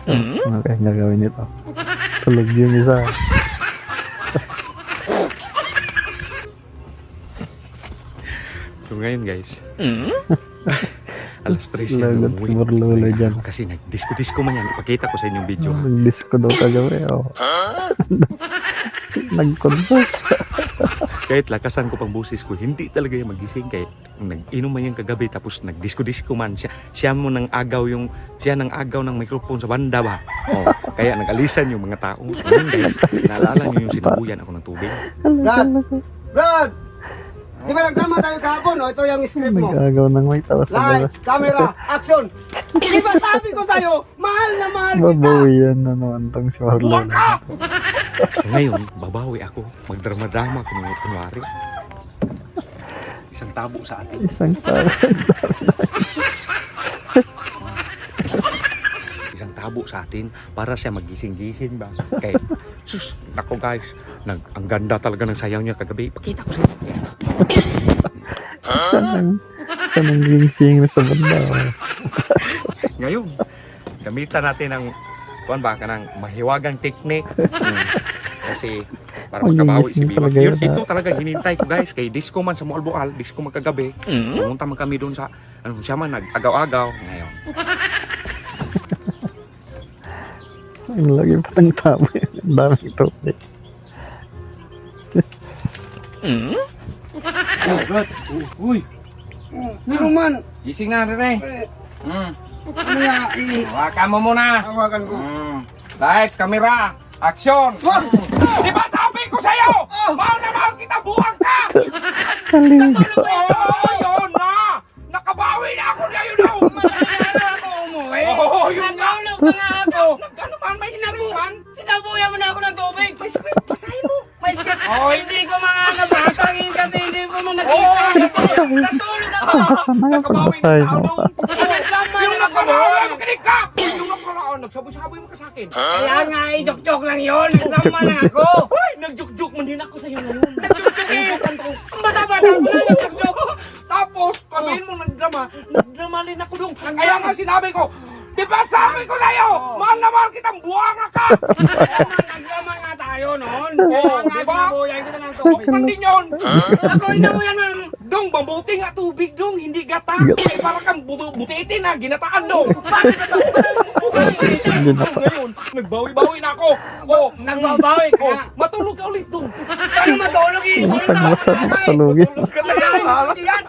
Ano kaya gagawin nito? Tulog yung isa. So ngayon guys, alas 3 siya Lagot si Morlolo dyan. kasi nag-disco-disco man yan. Ipakita ko sa inyong video. Nag-disco daw kagabi. Oh. Nag-concert. Kahit lakasan ko pang busis ko, hindi talaga yung magising. Kahit nag-inom man yung kagabi tapos nag-disco-disco man siya. Siya nang agaw ng microphone sa banda ba. Oh, kaya nag-alisan yung mga tao. So yun guys, naalala nyo yung sinabuyan ako ng tubig. Brad! Brad! Di ba nagdrama tayo kahapon? O, ito yung script mo. Nag-agaw ng may tawas sa gawas. Lights, camera, action! Di ba sabi ko sa'yo, mahal na mahal kita! Babawian na naman tong si Morlolo. Buwag ka! So ngayon, babawi ako. Magdrama-drama kung mga kunwari. Isang tabo sa atin. Isang tao. Isang tabo sa atin para siya magising-gising ba. Kaya, sus, nako guys, ang ganda talaga ng sayaw niya kagabi. Pakita ko sa inyo. Sanang gingsing na sa banda. Ngayon, gamitan natin ng kanang mahiwagang teknik. Kasi para makabawi si Biwak. Yun, ito talaga hinintay ko guys. Kay disco man sa Mualboal, disco man kagabi. Pumunta man kami doon sa, siya man nag-agaw-agaw. Ngayon. Ang lagi pa ng tabo yan. Ang daming tubig. Brad, uy, Ano man? gising na rin Ano nga, Hawakan mo muna. hawakan ko. Lights, camera, action! Di ba sabi ko sa'yo? Mahal na mahal kita, buwang ka! Kaligo. Oh, yun na! Nakabawi na ako na yun oh! Malala ako umuwi. Oh, yun nga! Nagkaulog na nga ako. Ano man, may script man? Sinabuyan mo na ako ng tubig. May script, basahin mo! May script. Oh, Hindi ko makakabasagin kasi hindi mo mo nakita. Natulog ako. Nakabawi na tao doon! Naglaman Yung ako. nakaraan, makinig ka! Yung nakaraan, nagsaboy-saboy mo ka sa akin! Kaya nga, joke-joke lang yun. Naglaman lang ako. Ay, nagjuk-juk man din ako sa'yo ngayon! Nagjoke eh. Ang basa-basa ko na nagjoke. Tapos, sabihin mo nagdrama rin ako doon. Kaya nga sinabi ko, di ba sabi ko sa'yo, mahal na mahal kitang buwanga ka! Naglaman nga tayo noon. Oo, Kaya nga, diba? sinabuyan kita ng tubig. Buktan din yun! Ako inabuyan mo. Dong, mabuti nga tubig dong, hindi gata. Ay, para kang butitin na, ginataan dong. Ngayon, nagbawi-bawi na ako. Oh, Nagbabawi ka. oh, matulog ka ulit dong. Ano matulog eh? Pag masarap tulogin. Matulog ka na yan. Yan.